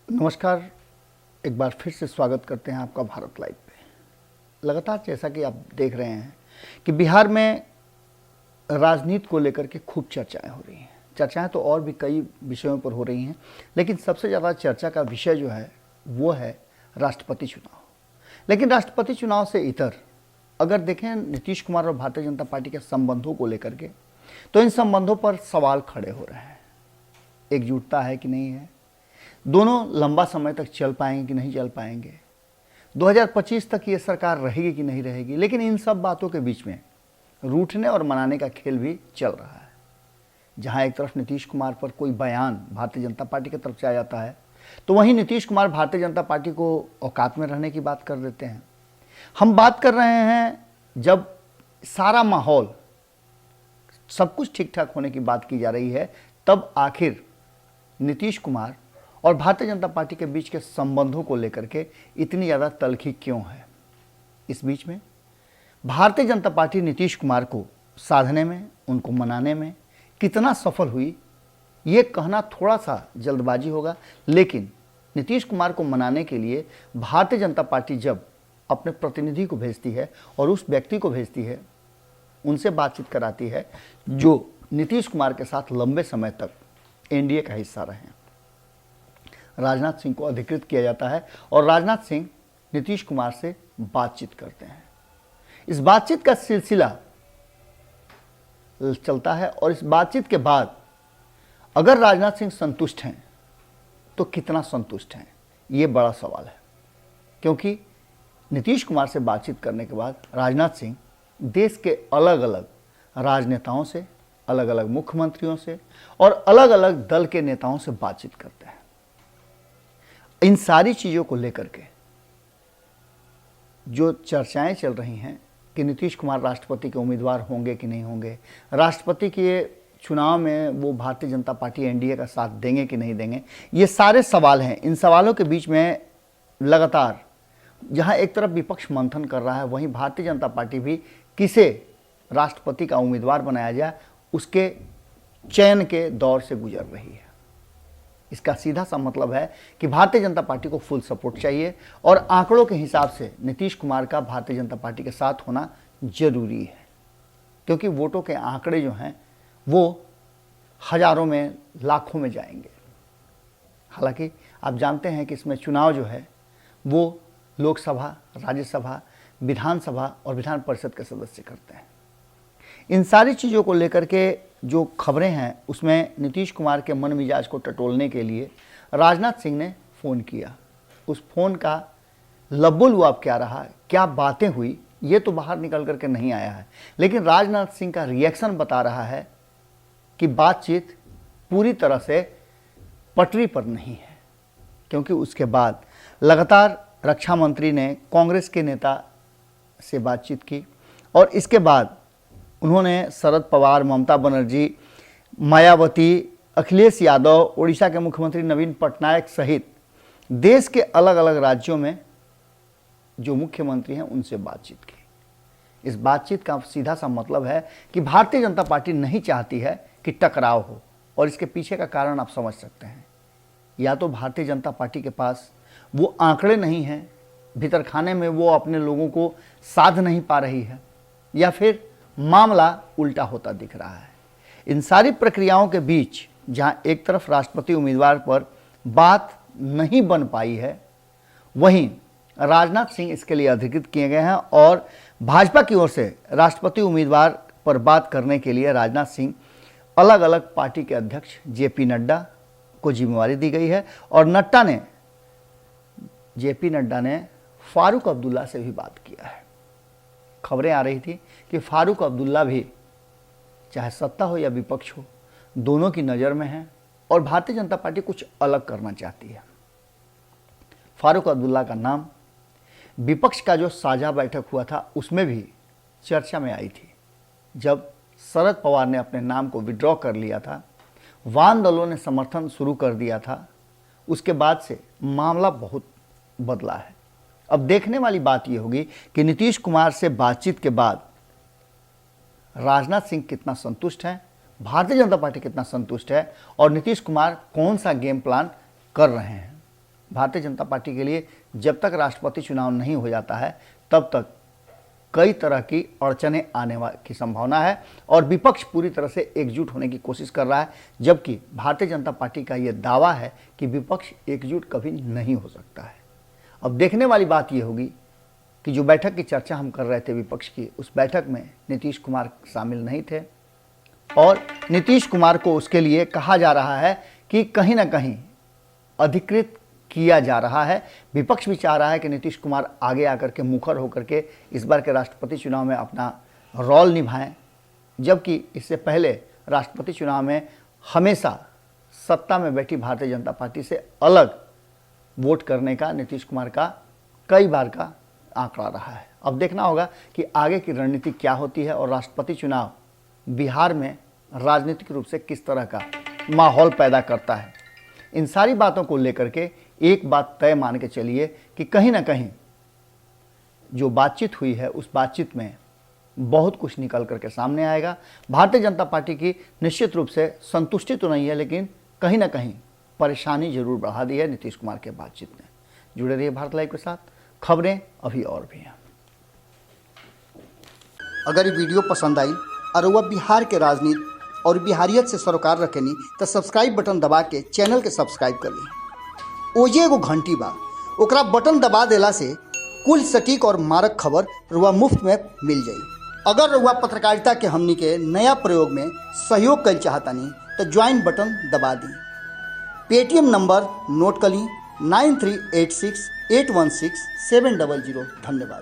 नमस्कार। एक बार फिर से स्वागत करते हैं आपका भारत लाइव पे। लगातार जैसा कि आप देख रहे हैं कि बिहार में राजनीति को लेकर के खूब चर्चाएं हो रही हैं। चर्चाएं तो और भी कई विषयों पर हो रही हैं, लेकिन सबसे ज़्यादा चर्चा का विषय जो है वो है राष्ट्रपति चुनाव। लेकिन राष्ट्रपति चुनाव से इतर अगर देखें नीतीश कुमार और भारतीय जनता पार्टी के संबंधों को लेकर के, तो इन संबंधों पर सवाल खड़े हो रहे हैं। एकजुटता है कि नहीं है, दोनों लंबा समय तक चल पाएंगे कि नहीं चल पाएंगे, 2025 तक ये सरकार रहेगी कि नहीं रहेगी। लेकिन इन सब बातों के बीच में रूठने और मनाने का खेल भी चल रहा है। जहां एक तरफ नीतीश कुमार पर कोई बयान भारतीय जनता पार्टी की तरफ से आ जाता है, तो वहीं नीतीश कुमार भारतीय जनता पार्टी को औकात में रहने की बात कर देते हैं। हम बात कर रहे हैं जब सारा माहौल सब कुछ ठीक ठाक होने की बात की जा रही है, तब आखिर नीतीश कुमार और भारतीय जनता पार्टी के बीच के संबंधों को लेकर के इतनी ज़्यादा तल्खी क्यों है। इस बीच में भारतीय जनता पार्टी नीतीश कुमार को साधने में, उनको मनाने में कितना सफल हुई, ये कहना थोड़ा सा जल्दबाजी होगा। लेकिन नीतीश कुमार को मनाने के लिए भारतीय जनता पार्टी जब अपने प्रतिनिधि को भेजती है और उस व्यक्ति को भेजती है, उनसे बातचीत कराती है जो नीतीश कुमार के साथ लंबे समय तक एनडीए का हिस्सा रहे हैं, राजनाथ सिंह को अधिकृत किया जाता है और राजनाथ सिंह नीतीश कुमार से बातचीत करते हैं। इस बातचीत का सिलसिला चलता है और इस बातचीत के बाद अगर राजनाथ सिंह संतुष्ट हैं तो कितना संतुष्ट हैं, ये बड़ा सवाल है। क्योंकि नीतीश कुमार से बातचीत करने के बाद राजनाथ सिंह देश के अलग अलग राजनेताओं से, अलग अलग मुख्यमंत्रियों से और अलग अलग दल के नेताओं से बातचीत करते हैं। इन सारी चीज़ों को लेकर के जो चर्चाएं चल रही हैं कि नीतीश कुमार राष्ट्रपति के उम्मीदवार होंगे कि नहीं होंगे, राष्ट्रपति के चुनाव में वो भारतीय जनता पार्टी एनडीए का साथ देंगे कि नहीं देंगे, ये सारे सवाल हैं। इन सवालों के बीच में लगातार जहां एक तरफ विपक्ष मंथन कर रहा है, वहीं भारतीय जनता पार्टी भी किसे राष्ट्रपति का उम्मीदवार बनाया जाए उसके चयन के दौर से गुजर रही है। इसका सीधा सा मतलब है कि भारतीय जनता पार्टी को फुल सपोर्ट चाहिए और आंकड़ों के हिसाब से नीतीश कुमार का भारतीय जनता पार्टी के साथ होना जरूरी है। क्योंकि वोटों के आंकड़े जो हैं वो हजारों में, लाखों में जाएंगे। हालांकि आप जानते हैं कि इसमें चुनाव जो है वो लोकसभा, राज्यसभा, विधानसभा और विधान परिषद के सदस्य करते हैं। इन सारी चीज़ों को लेकर के जो खबरें हैं उसमें नीतीश कुमार के मन मिजाज को टटोलने के लिए राजनाथ सिंह ने फ़ोन किया। उस फ़ोन का लबो-लुआब क्या रहा, क्या बातें हुई, ये तो बाहर निकल करके नहीं आया है। लेकिन राजनाथ सिंह का रिएक्शन बता रहा है कि बातचीत पूरी तरह से पटरी पर नहीं है। क्योंकि उसके बाद लगातार रक्षा मंत्री ने कांग्रेस के नेता से बातचीत की और इसके बाद उन्होंने शरद पवार, ममता बनर्जी, मायावती, अखिलेश यादव, उड़ीसा के मुख्यमंत्री नवीन पटनायक सहित देश के अलग अलग राज्यों में जो मुख्यमंत्री हैं उनसे बातचीत की। इस बातचीत का सीधा सा मतलब है कि भारतीय जनता पार्टी नहीं चाहती है कि टकराव हो, और इसके पीछे का कारण आप समझ सकते हैं। या तो भारतीय जनता पार्टी के पास वो आंकड़े नहीं हैं, भीतर खाने में वो अपने लोगों को साध नहीं पा रही है, या फिर मामला उल्टा होता दिख रहा है। इन सारी प्रक्रियाओं के बीच जहां एक तरफ राष्ट्रपति उम्मीदवार पर बात नहीं बन पाई है, वहीं राजनाथ सिंह इसके लिए अधिकृत किए गए हैं और भाजपा की ओर से राष्ट्रपति उम्मीदवार पर बात करने के लिए राजनाथ सिंह अलग अलग पार्टी के अध्यक्ष जेपी नड्डा को जिम्मेवारी दी गई है। और जेपी नड्डा ने फारूक अब्दुल्ला से भी बात किया है। खबरें आ रही थी कि फारूक अब्दुल्ला भी चाहे सत्ता हो या विपक्ष हो, दोनों की नज़र में है और भारतीय जनता पार्टी कुछ अलग करना चाहती है। फारूक अब्दुल्ला का नाम विपक्ष का जो साझा बैठक हुआ था उसमें भी चर्चा में आई थी। जब शरद पवार ने अपने नाम को विड्रॉ कर लिया था, वाम दलों ने समर्थन शुरू कर दिया था, उसके बाद से मामला बहुत बदला है। अब देखने वाली बात यह होगी कि नीतीश कुमार से बातचीत के बाद राजनाथ सिंह कितना संतुष्ट हैं, भारतीय जनता पार्टी कितना संतुष्ट है और नीतीश कुमार कौन सा गेम प्लान कर रहे हैं। भारतीय जनता पार्टी के लिए जब तक राष्ट्रपति चुनाव नहीं हो जाता है तब तक कई तरह की अड़चनें आने की संभावना है और विपक्ष पूरी तरह से एकजुट होने की कोशिश कर रहा है, जबकि भारतीय जनता पार्टी का यह दावा है कि विपक्ष एकजुट कभी नहीं हो सकता है। अब देखने वाली बात यह होगी कि जो बैठक की चर्चा हम कर रहे थे विपक्ष की, उस बैठक में नीतीश कुमार शामिल नहीं थे और नीतीश कुमार को उसके लिए कहा जा रहा है कि कहीं ना कहीं अधिकृत किया जा रहा है। विपक्ष भी चाह रहा है कि नीतीश कुमार आगे आकर के मुखर होकर के इस बार के राष्ट्रपति चुनाव में अपना रोल निभाएं, जबकि इससे पहले राष्ट्रपति चुनाव में हमेशा सत्ता में बैठी भारतीय जनता पार्टी से अलग वोट करने का नीतीश कुमार का कई बार का आंकड़ा रहा है। अब देखना होगा कि आगे की रणनीति क्या होती है और राष्ट्रपति चुनाव बिहार में राजनीतिक रूप से किस तरह का माहौल पैदा करता है। इन सारी बातों को लेकर के एक बात तय मान के चलिए कि कहीं ना कहीं जो बातचीत हुई है उस बातचीत में बहुत कुछ निकल करके सामने आएगा। भारतीय जनता पार्टी की निश्चित रूप से संतुष्टि तो नहीं है, लेकिन कहीं ना कहीं परेशानी जरूर बढ़ा दी है नीतीश कुमार के बातचीत ने। जुड़े रहिए भारत लाइव के साथ, खबरें अभी और भी हैं। अगर ये वीडियो पसंद आई और वह बिहार के राजनीति और बिहारियत से सरोकार रखेनी तो सब्सक्राइब बटन दबा के चैनल के सब्सक्राइब कर ली। ओजे एगो घंटी बा, ओकरा बटन दबा देला से कुल सटीक और मारक खबर रुआ मुफ्त में मिल जाई। अगर रुआ पत्रकारिता के हमनी के नया प्रयोग में सहयोग कर चाहतानी तो ज्वाइन बटन दबा दी। पेटीएम नंबर नोट कर ली 9386816700। धन्यवाद।